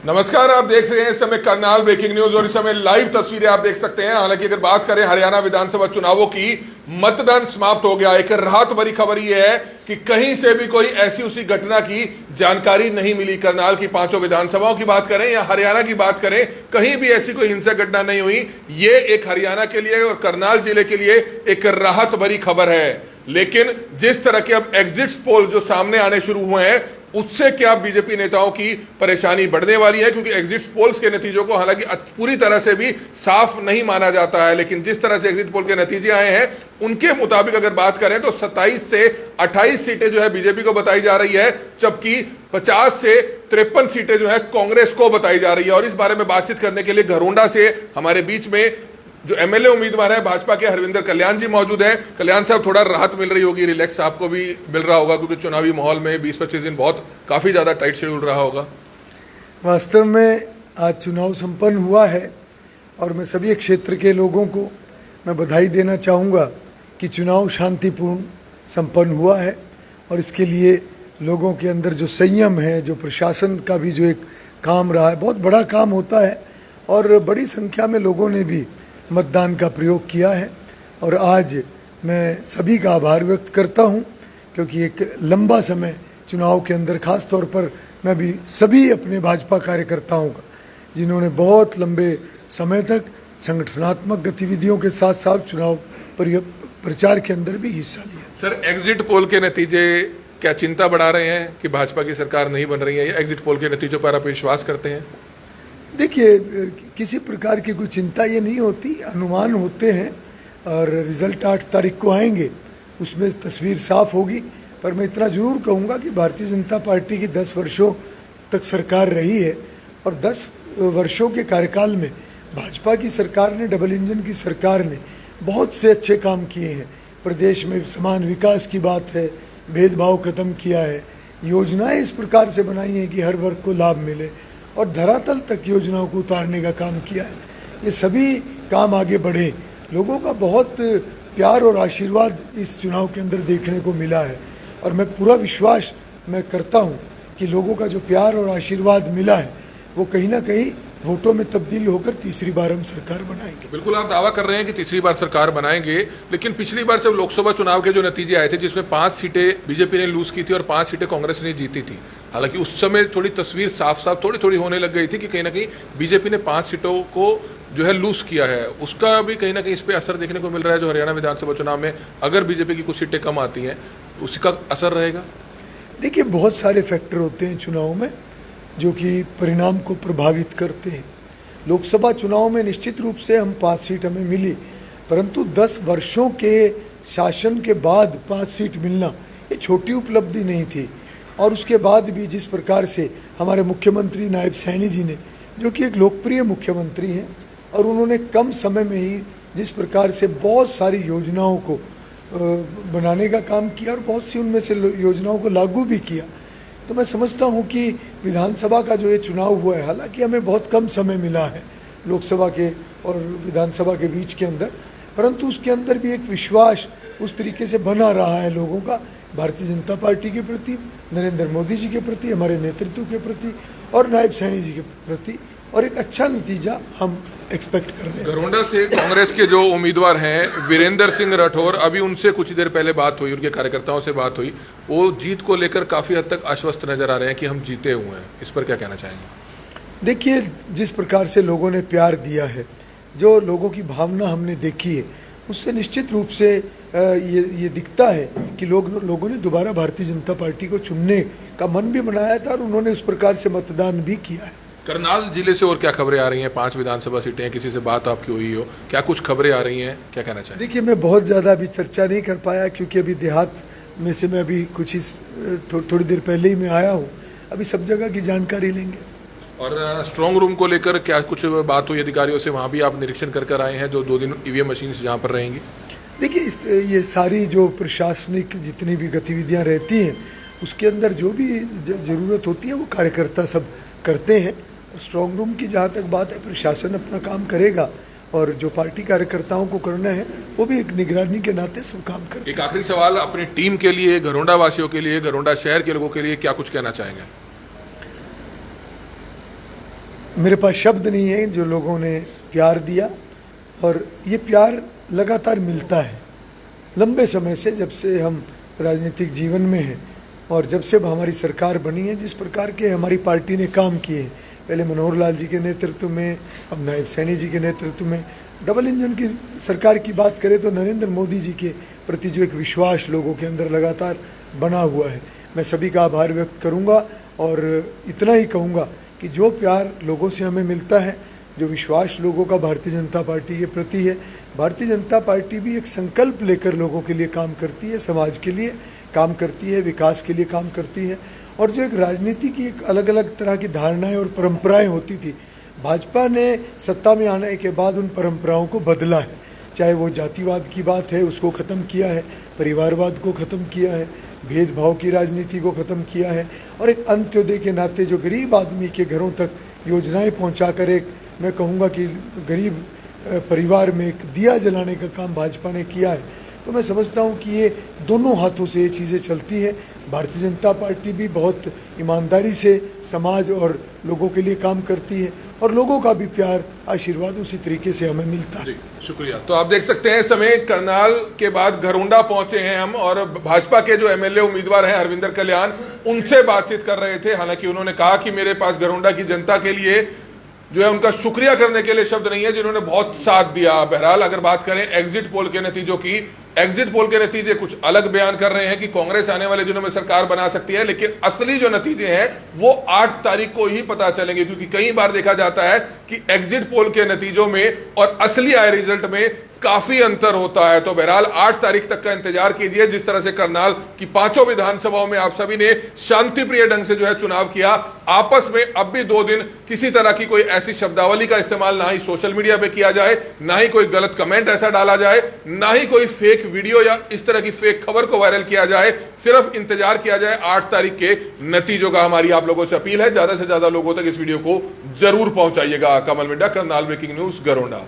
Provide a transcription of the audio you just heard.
नमस्कार, आप देख रहे हैं इस समय करनाल ब्रेकिंग न्यूज और इस समय लाइव तस्वीरें आप देख सकते हैं। हालांकि अगर बात करें हरियाणा विधानसभा चुनावों की, मतदान समाप्त हो गया। एक राहत भरी खबर यह है कि कहीं से भी कोई ऐसी उसी घटना की जानकारी नहीं मिली। करनाल की पांचों विधानसभाओं की बात करें या हरियाणा की बात करें, कहीं भी ऐसी कोई हिंसक घटना नहीं हुई। ये एक हरियाणा के लिए और करनाल जिले के लिए एक राहत भरी खबर है। लेकिन जिस तरह के अब एग्जिट पोल जो सामने आने शुरू हुए हैं, उससे क्या बीजेपी नेताओं की परेशानी बढ़ने वाली है, क्योंकि एग्जिट पोल्स के नतीजों को हालांकि पूरी तरह से भी साफ नहीं माना जाता है। लेकिन जिस तरह से एग्जिट पोल के नतीजे आए हैं, उनके मुताबिक अगर बात करें तो 27 से 28 सीटें जो है बीजेपी को बताई जा रही है, जबकि 50 से 53 सीटें जो है कांग्रेस को बताई जा रही है। और इस बारे में बातचीत करने के लिए घरोंडा से हमारे बीच में जो एमएलए उम्मीदवार है भाजपा के हरविंदर कल्याण जी मौजूद हैं। कल्याण साहब, थोड़ा राहत मिल रही होगी, रिलैक्स आपको भी मिल रहा होगा, क्योंकि चुनावी माहौल में 20-25 दिन बहुत काफी ज्यादा टाइट शेड्यूल रहा होगा। वास्तव में आज चुनाव संपन्न हुआ है और मैं सभी क्षेत्र के लोगों को मैं बधाई देना चाहूँगा कि चुनाव शांतिपूर्ण संपन्न हुआ है। और इसके लिए लोगों के अंदर जो संयम है, जो प्रशासन का भी जो एक काम रहा है, बहुत बड़ा काम होता है और बड़ी संख्या में लोगों ने भी मतदान का प्रयोग किया है। और आज मैं सभी का आभार व्यक्त करता हूं, क्योंकि एक लंबा समय चुनाव के अंदर खास तौर पर मैं भी सभी अपने भाजपा कार्यकर्ताओं का, जिन्होंने बहुत लंबे समय तक संगठनात्मक गतिविधियों के साथ साथ चुनाव प्रचार के अंदर भी हिस्सा लिया। सर, एग्जिट पोल के नतीजे क्या चिंता बढ़ा रहे हैं कि भाजपा की सरकार नहीं बन रही है, या एग्जिट पोल के नतीजों पर आप विश्वास करते हैं? देखिए, किसी प्रकार की कोई चिंता ये नहीं होती, अनुमान होते हैं और रिजल्ट 8 तारीख को आएंगे, उसमें तस्वीर साफ होगी। पर मैं इतना जरूर कहूँगा कि भारतीय जनता पार्टी की 10 वर्षों तक सरकार रही है और 10 वर्षों के कार्यकाल में भाजपा की सरकार ने, डबल इंजन की सरकार ने बहुत से अच्छे काम किए हैं। प्रदेश में समान विकास की बात है, भेदभाव खत्म किया है, योजनाएं इस प्रकार से बनाई हैं कि हर वर्ग को लाभ मिले और धरातल तक योजनाओं को उतारने का काम किया है। ये सभी काम आगे बढ़े। लोगों का बहुत प्यार और आशीर्वाद इस चुनाव के अंदर देखने को मिला है और मैं पूरा विश्वास मैं करता हूँ कि लोगों का जो प्यार और आशीर्वाद मिला है वो कहीं ना कहीं वोटों में तब्दील होकर तीसरी बार हम सरकार बनाएंगे। बिल्कुल, आप दावा कर रहे हैं कि तीसरी बार सरकार बनाएंगे, लेकिन पिछली बार जब लोकसभा चुनाव के जो नतीजे आए थे, जिसमें 5 सीटें बीजेपी ने लूज की थी और 5 सीटें कांग्रेस ने जीती थी, हालांकि उस समय थोड़ी तस्वीर साफ थोड़ी होने लग गई थी कि कहीं ना कहीं बीजेपी ने 5 सीटों को जो है लूज किया है। उसका भी कहीं ना कहीं इस पर असर देखने को मिल रहा है। जो हरियाणा विधानसभा चुनाव में अगर बीजेपी की कुछ सीटें कम आती हैं, उसका असर रहेगा। देखिए, बहुत सारे फैक्टर होते हैं चुनाव में जो कि परिणाम को प्रभावित करते हैं। लोकसभा चुनाव में निश्चित रूप से हम 5 सीट हमें मिली, परंतु 10 वर्षों के शासन के बाद 5 सीट मिलना ये छोटी उपलब्धि नहीं थी। और उसके बाद भी जिस प्रकार से हमारे मुख्यमंत्री नायब सैनी जी ने, जो कि एक लोकप्रिय मुख्यमंत्री हैं, और उन्होंने कम समय में ही जिस प्रकार से बहुत सारी योजनाओं को बनाने का काम किया और बहुत सी उनमें से योजनाओं को लागू भी किया, तो मैं समझता हूं कि विधानसभा का जो ये चुनाव हुआ है, हालांकि हमें बहुत कम समय मिला है लोकसभा के और विधानसभा के बीच के अंदर, परंतु उसके अंदर भी एक विश्वास उस तरीके से बना रहा है लोगों का भारतीय जनता पार्टी के प्रति, नरेंद्र मोदी जी के प्रति, हमारे नेतृत्व के प्रति और नायब सैनी जी के प्रति, और एक अच्छा नतीजा हम एक्सपेक्ट कर रहे हैं। घरोंडा से कांग्रेस के जो उम्मीदवार हैं वीरेंद्र सिंह राठौर, अभी उनसे कुछ देर पहले बात हुई, उनके कार्यकर्ताओं से बात हुई, वो जीत को लेकर काफी हद तक आश्वस्त नजर आ रहे हैं कि हम जीते हुए हैं। इस पर क्या कहना चाहेंगे? देखिए, जिस प्रकार से लोगों ने प्यार दिया है, जो लोगों की भावना हमने देखी है, उससे निश्चित रूप से ये दिखता है कि लोगों ने दोबारा भारतीय जनता पार्टी को चुनने का मन भी बनाया था और उन्होंने उस प्रकार से मतदान भी किया है। करनाल जिले से और क्या खबरें आ रही हैं? 5 विधानसभा सीटें हैं, किसी से बात आपकी हुई हो, क्या कुछ खबरें आ रही हैं, क्या कहना चाहिए? देखिए, मैं बहुत ज़्यादा अभी चर्चा नहीं कर पाया, क्योंकि अभी देहात में से मैं अभी कुछ ही थोड़ी देर पहले ही मैं आया हूँ। अभी सब जगह की जानकारी लेंगे। और स्ट्रांग रूम को लेकर क्या कुछ बात हुई अधिकारियों से? वहाँ भी आप निरीक्षण कर आए हैं, जो 2 दिन ईवीएम मशीन जहाँ पर रहेंगी? देखिए, ये सारी जो प्रशासनिक जितनी भी गतिविधियाँ रहती हैं, उसके अंदर जो भी ज़रूरत होती है वो कार्यकर्ता सब करते हैं। स्ट्रांग रूम की जहाँ तक बात है, प्रशासन अपना काम करेगा और जो पार्टी कार्यकर्ताओं को करना है वो भी एक निगरानी के नाते सब काम करते हैं। एक आखिरी सवाल अपनी टीम के लिए, घरोंडा वासियों के लिए, घरोंडा शहर के लोगों के लिए क्या कुछ कहना चाहेंगे? मेरे पास शब्द नहीं है जो लोगों ने प्यार दिया, और ये प्यार लगातार मिलता है लंबे समय से, जब से हम राजनीतिक जीवन में हैं और जब से हमारी सरकार बनी है। जिस प्रकार के हमारी पार्टी ने काम किए, पहले मनोहर लाल जी के नेतृत्व में, अब नायब सैनी जी के नेतृत्व में, डबल इंजन की सरकार की बात करें तो नरेंद्र मोदी जी के प्रति जो एक विश्वास लोगों के अंदर लगातार बना हुआ है, मैं सभी का आभार व्यक्त करूंगा। और इतना ही कहूंगा कि जो प्यार लोगों से हमें मिलता है, जो विश्वास लोगों का भारतीय जनता पार्टी के प्रति है, भारतीय जनता पार्टी भी एक संकल्प लेकर लोगों के लिए काम करती है, समाज के लिए काम करती है, विकास के लिए काम करती है। और जो एक राजनीति की एक अलग अलग तरह की धारणाएं और परंपराएं होती थी, भाजपा ने सत्ता में आने के बाद उन परंपराओं को बदला है। चाहे वो जातिवाद की बात है, उसको ख़त्म किया है, परिवारवाद को ख़त्म किया है, भेदभाव की राजनीति को ख़त्म किया है, और एक अंत्योदय के नाते जो गरीब आदमी के घरों तक योजनाएं पहुंचाकर एक, मैं कहूँगा कि गरीब परिवार में एक दिया जलाने का काम भाजपा ने किया है। तो मैं समझता हूँ कि ये दोनों हाथों से ये चीज़ें चलती है। भारतीय जनता पार्टी भी बहुत ईमानदारी से समाज और लोगों के लिए काम करती है, और लोगों का भी प्यार, आशीर्वाद उसी तरीके से हमें मिलता है। जी, शुक्रिया। तो आप देख सकते हैं इस समय करनाल के बाद घरोंडा पहुंचे हैं हम, और भाजपा के जो एमएलए उम्मीदवार हैं हरविंदर कल्याण, उनसे बातचीत कर रहे थे। हालांकि उन्होंने कहा कि मेरे पास घरोंडा की जनता के लिए जो है उनका शुक्रिया करने के लिए शब्द नहीं है, जिन्होंने बहुत साथ दिया। बहरहाल अगर बात करें एग्जिट पोल के नतीजों की, एग्जिट पोल के नतीजे कुछ अलग बयान कर रहे हैं कि कांग्रेस आने वाले दिनों में सरकार बना सकती है, लेकिन असली जो नतीजे हैं वो 8 तारीख को ही पता चलेंगे, क्योंकि कई बार देखा जाता है कि एग्जिट पोल के नतीजों में और असली आए रिजल्ट में काफी अंतर होता है। तो बहरहाल 8 तारीख तक का इंतजार कीजिए। जिस तरह से करनाल की 5 विधानसभाओं में आप सभी ने शांतिप्रिय ढंग से जो है चुनाव किया, आपस में अब भी 2 दिन किसी तरह की कोई ऐसी शब्दावली का इस्तेमाल ना ही सोशल मीडिया पे किया जाए, ना ही कोई गलत कमेंट ऐसा डाला जाए, ना ही कोई फेक वीडियो या इस तरह की फेक खबर को वायरल किया जाए। सिर्फ इंतजार किया जाए 8 तारीख के नतीजों का। हमारी आप लोगों से अपील है, ज्यादा से ज्यादा लोगों तक इस वीडियो को जरूर पहुंचाइएगा। कमल मिड्डा, करनाल ब्रेकिंग न्यूज, घरोंडा।